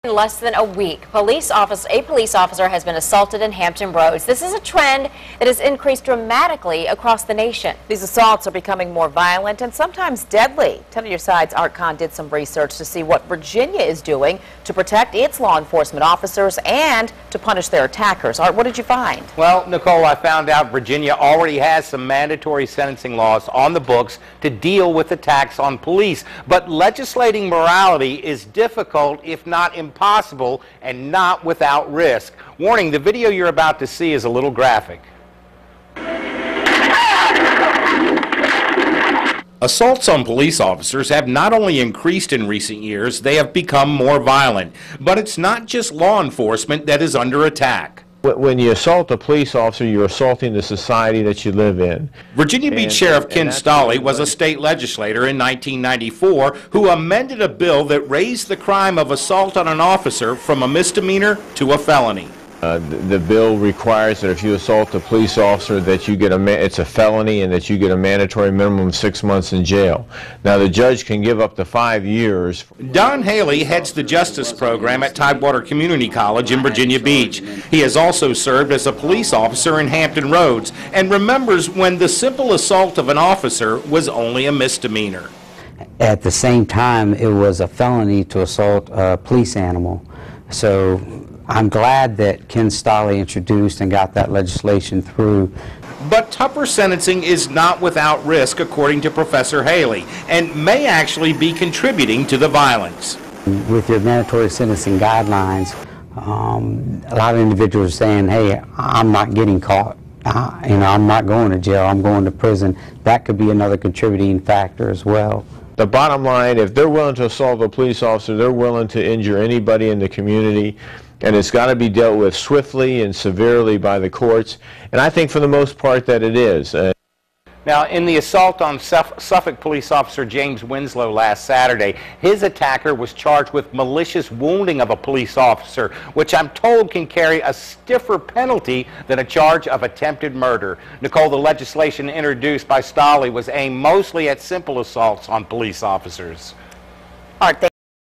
In less than a week, a police officer has been assaulted in Hampton Roads. This is a trend that has increased dramatically across the nation. These assaults are becoming more violent and sometimes deadly. 10 on your side's Art Kahn did some research to see what Virginia is doing to protect its law enforcement officers and to punish their attackers. Art, what did you find? Well, Nicole, I found out Virginia already has some mandatory sentencing laws on the books to deal with attacks on police. But legislating morality is difficult, if not impossible, and not without risk. Warning, the video you're about to see is a little graphic. Assaults on police officers have not only increased in recent years, they have become more violent. But it's not just law enforcement that is under attack. When you assault a police officer, you're assaulting the society that you live in. Virginia Beach Sheriff Ken Stolley was a state legislator in 1994 who amended a bill that raised the crime of assault on an officer from a misdemeanor to a felony. The bill requires that if you assault a police officer that you get it's a felony and that you get a mandatory minimum of 6 months in jail. Now the judge can give up to 5 years. Don Haley heads the justice program at Tidewater Community College in Virginia Beach. He has also served as a police officer in Hampton Roads and remembers when the simple assault of an officer was only a misdemeanor. At the same time, it was a felony to assault a police animal. So I'm glad that Ken Stolley introduced and got that legislation through. But tougher sentencing is not without risk, according to Professor Haley, and may actually be contributing to the violence. With your mandatory sentencing guidelines, a lot of individuals are saying, hey, I'm not getting caught. I'm not going to jail, I'm going to prison. That could be another contributing factor as well. The bottom line, if they're willing to assault a police officer, they're willing to injure anybody in the community. And it's got to be dealt with swiftly and severely by the courts. And I think for the most part that it is. Now, in the assault on Suffolk police officer James Winslow last Saturday, his attacker was charged with malicious wounding of a police officer, which I'm told can carry a stiffer penalty than a charge of attempted murder. Nicole, the legislation introduced by Stolley was aimed mostly at simple assaults on police officers. Art,